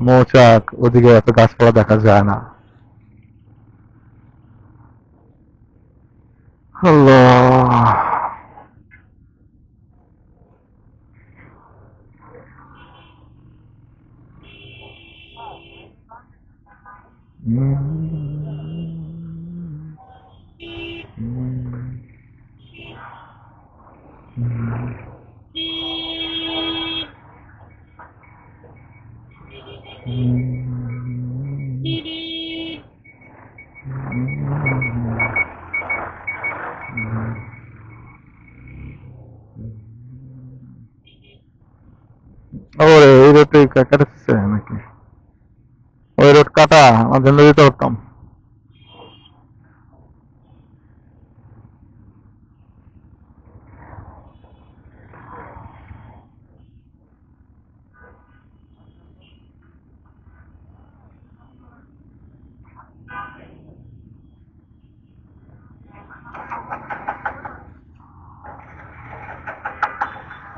মৌচাক, ওদিকে এত গাছপালা দেখা যায় না। আল্লাহ। ওরে এই রোডে কাটাচ্ছে নাকি? ওই রোড কাটা, আমাদের নদীতে উঠতাম।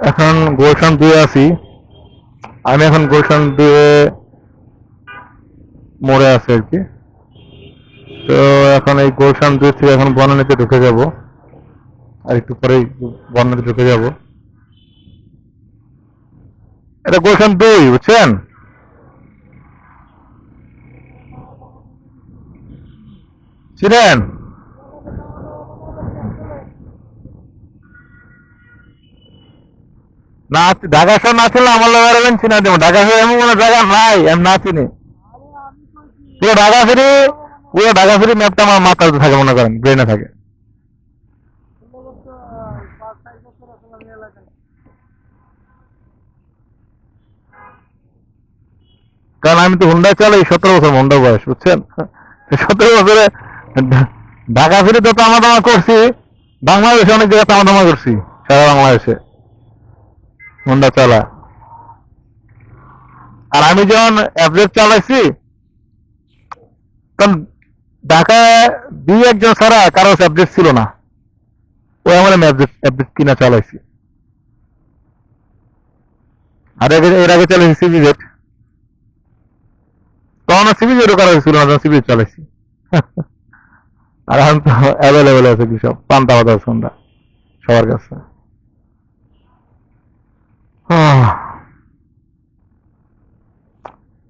এখন গুলশান 2 আছি। আমি এখন গুলশান 2 মোড়ে আছি আর কি। তো এখন এই গুলশান 2 থেকে এখন বনানীতে ঢুকে যাব, আর একটু পরেই বনানীতে ঢুকে যাব। এটা গুলশান 2, বুঝছেন? চিনেন? না, ঢাকা শহর না ছিল আমার লোক চিনা দেবো। ঢাকা শহর এমন কোনো জায়গা নাই আমি না চিনি। পুরো ঢাকা ফিরি, পুরো ঢাকা ফিরি ম্যাপটা আমার মাথাতে থাকে, মনে করেন ব্রেনে থাকে। কারণ আমি তো হুন্ডা চালাই, 17 বছর হুন্ডা বয়স, বুঝছেন? 17 বছরে ঢাকা ফিরে তো তামা তামা করছি। বাংলাদেশে অনেক জায়গায় তামা তামা করছি, সারা বাংলাদেশে হুন্ডা চালা। আর আমি যখন অ্যাভারেজ চালাইছি, তখন ঢাকায় 2-1 জন ছাড়া কারো অ্যাভারেজ ছিল না। ওই আমার অ্যাভারেজ কিনা চালাইছি। আর এর আগে চালাইছি সিবিজেড। তখন সিবিজেডও কারো ছিল না, সিবিজেড চালাইছি। আর এখন তো অ্যাভেলেবেল আছে কি সব পান্তা বাতাস হুন্ডা সবার কাছে।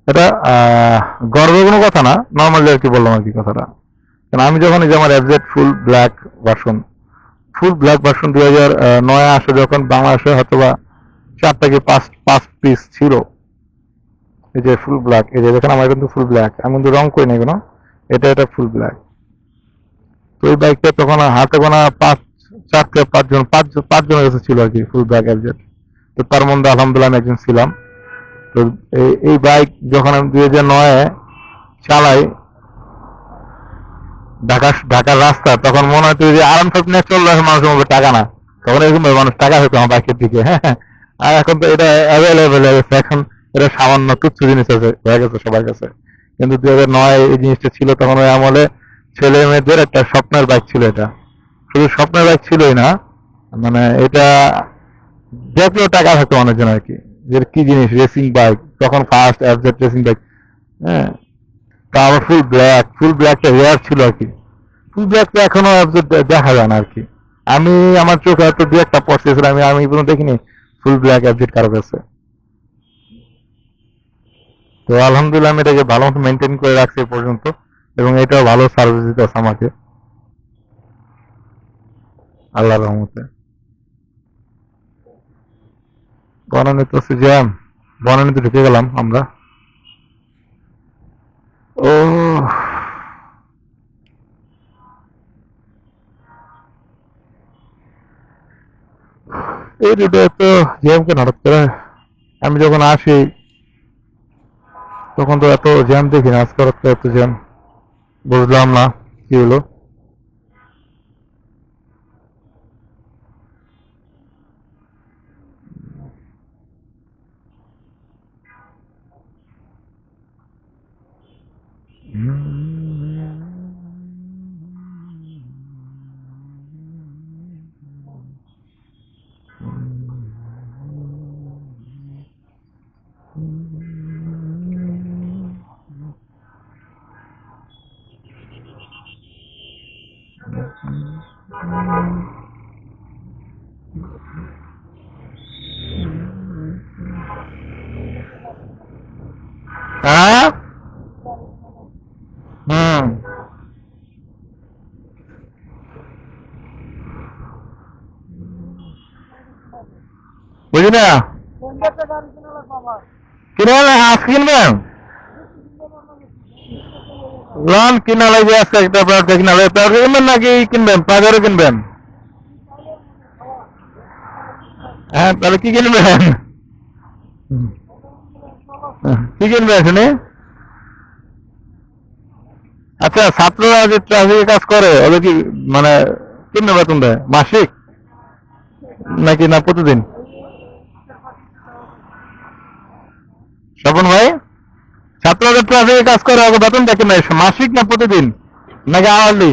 এটা গর্বের কোনো কথা না, নর্মালি আর কি বললাম আর কি কথাটা। কারণ আমি যখন এই যে আমার এফজেড ফুল ব্ল্যাক ভার্সন 2009 আসে, যখন বাংলাদেশে হয়তো বা 4 থেকে 5 পিস ছিল। এই যে ফুল ব্ল্যাক, এই যে দেখেন আমার কিন্তু ফুল ব্ল্যাক, আমি কিন্তু রং করি না কোনো। এটা ফুল ব্ল্যাক। তো ওই বাইকটা তখন হাতে গোনা 4 থেকে 5 জন, 5 জনের কাছে ছিল আর কি ফুল ব্ল্যাক এফজেড। তো তার মধ্যে আলহামদুলিল্লাহ আমি একজন ছিলাম। তো এই বাইক যখন আমি 2009 চালাই ঢাকার রাস্তা, তখন মনে হতো যে আরাম নিয়ে চললে মানুষের মধ্যে টাকা না। তখন এরকম মানুষ টাকা হতো আমার বাইকের দিকে, হ্যাঁ। আর এখন তো এটা অ্যাভেলেবেল হয়ে গেছে। এখন এটা সামান্য তুচ্ছ জিনিস হয়ে গেছে সবার কাছে। কিন্তু 2009 এই জিনিসটা ছিল, তখন ওই আমলে ছেলে মেয়েদের একটা স্বপ্নের বাইক ছিল এটা। শুধু স্বপ্নের বাইক ছিলই না, মানে এটা দেখলেও টাকা থাকতো অনেকজন আর কি। যে কি জিনিস রেসিং বাইক, তখন ফার্স্ট এফজেড রেসিং বাইক, হ্যাঁ। তা আবার ফুল ব্ল্যাকটা রেয়ার ছিল আর কি। ফুল ব্ল্যাকটা এখনো দেখা যায় না আর কি। আমি আমার চোখে হয়তো 2-1টা পড়ছে, আমি কোনো দেখিনি ফুল ব্ল্যাক অ্যাপডেট কারো কাছে। তো আলহামদুলিল্লাহ আমি এটাকে ভালো মতো মেনটেন করে রাখছি এ পর্যন্ত, এবং এটাও ভালো সার্ভিস দিতেছে আমাকে, আল্লাহর রহমতে। বনানীতে হচ্ছে জ্যাম, বনানীতে ঢুকে গেলাম আমরা। ও, এই রুটে তো জ্যাম কেন হঠাৎ করে? আমি যখন আসি তখন তো এত জ্যাম দেখি না, আজকে হঠাৎ করে এত জ্যাম, বুঝলাম না কি হলো। হ্যাঁ, হুম, বুঝি না। কিনে আজ কিনবেন? লন কিনা লাগবে আজকে একটা প্রাইভেট কিনা লাগবে। প্রাইভেট কিনবেন নাকি কিনবেন প্রাইভেটও কিনবেন? হ্যাঁ, তাহলে কি কিনবেন? কি কিনবেন শুনি? আচ্ছা, ছাত্ররা যে ট্রাফিকে কাজ করে ওদের কি মানে কিভাবে বেতন দেয়, মাসিক নাকি না প্রতিদিন? স্বপন ভাই, ছাত্ররা যে ট্রাফিকে কাজ করে ওদের বেতনটা কি মাসিক না প্রতিদিন নাকি আওয়ারলি?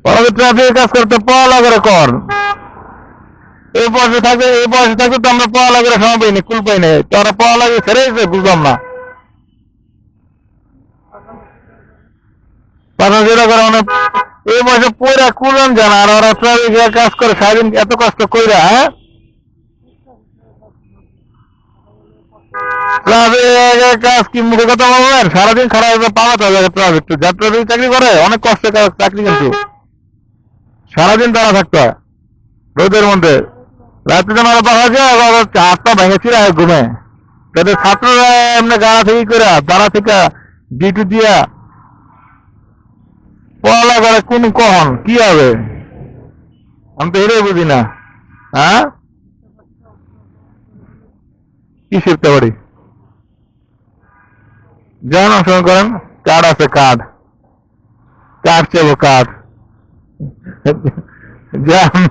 ওরা যে ট্রাফিকে কাজ করতে পড়ালা করে কর, এই বয়সে থাকতে তো আমরা পড়ালা করে সময় পাইনি, কুল পাইনি, তোরা পড়ালা ছেড়ে দিয়েছে বুঝলাম না। পাশা যেটা করে মানে এই বয়সে পড়া কুলান জানা, আর ওরা ট্রাফিকে কাজ করে সারাদিন এত কষ্ট কইরা, হ্যাঁ? ট্রাফিকের কাজ কি মুখে কথা বলবেন? সারাদিন খারাপ পাওয়া যাবে ট্রাফিক, যা ট্রাফিক চাকরি করে অনেক কষ্টের চাকরি, কিন্তু সারাদিন তারা থাকতে হয় রোদের মধ্যে। রাত্রে যখন ওরা পাওয়া যায় আবার হাত পা ভেঙে ছিঁড়া ঘুমে। তাদের ছাত্ররা এমনি গাড়া থেকে করে তারা থেকে ডিউটি দিয়া পড়ালা করে কোন কখন কি হবে, আমি তো এটাই বুঝি না। হ্যাঁ, কি শিখতে পারি? যেমন অংশগ্রহণ করেন, কার্ড আছে, কার্ড কার্ড চাবো কার্ড। যেমন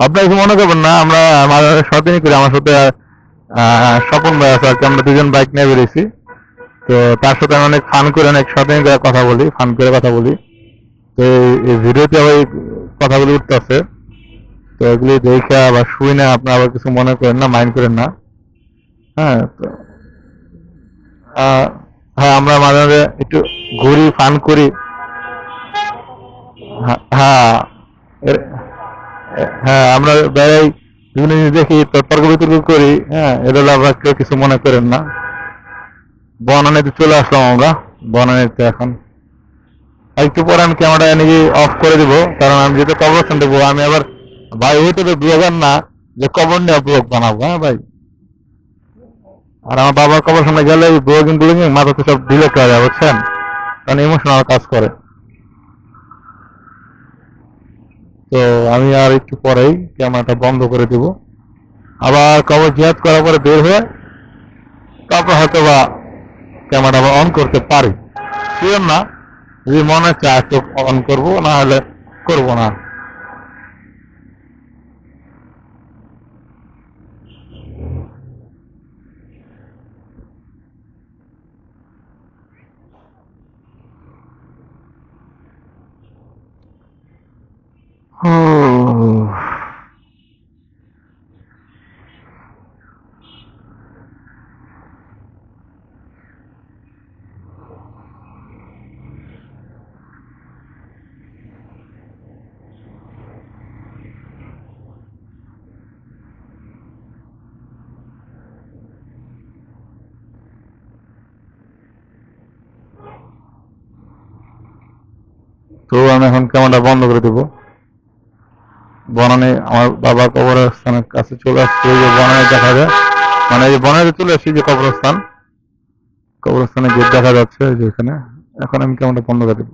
আপনার কিছু মনে করবেন না, আমরা আমাদের শপিং করি, আমার সাথে স্বপন ভাই আছে আর কি, আমরা দুজন বাইক নিয়ে বেরিয়েছি। তো তার সাথে আমি অনেক ফান করে অনেক শপিং করে কথা বলি, ফান করে কথা বলি। তো এই ভিডিওতে আবার এই কথাগুলি উঠতেছে, তো এগুলি দেখে আবার শুই না, আপনার আবার কিছু মনে করেন না, মাইন্ড করেন না। হ্যাঁ, তো হ্যাঁ, আমরা মাঝে মাঝে একটু ঘুরি, ফান করি। হ্যাঁ, হ্যাঁ, আমরা বেড়াই, বিভিন্ন জিনিস দেখি, তো তর্ক বিতর্ক করি। হ্যাঁ, এটা আমরা কেউ কিছু মনে করেন না। বনানীতে চলে আসলাম আমরা, বনানীতে এখন একটু পরে আমি ক্যামেরাটা নাকি অফ করে দিব, কারণ আমি যেহেতু কবরস্থান দেবো, আমি আবার ভাই ওইটা তো ব্লগার না যে কবর নিয়ে ব্লগ বানাবো। হ্যাঁ ভাই, আর আমার বাবার কবর সামনে গেলে ব্লগিং ব্লগিং মাথাতে সব ডিলেট হয়ে যায়, বুঝছেন, কারণ ইমোশনাল কাজ করে। তো আমি আর একটু পরেই ক্যামেরাটা বন্ধ করে দিব, আবার কবর জিয়াদ করার পরে বের হয়ে তারপর হয়তো বা ক্যামেরাটা অন করতে পারি, শিওর না। যদি মনে চায় তো অন করবো, না হলে করবো না। তো আমি এখন ক্যামেরাটা বন্ধ করে দেবো। বনানী আমার বাবা কবরস্থানের কাছে চলে আসছে, এই যে বনানী দেখা যায়, মানে এই যে বনানীতে চলে আসছি, যে কবরস্থানে গেট দেখা যাচ্ছে যে এখানে। এখন আমি ক্যামেরাটা বন্ধ করে দেবো।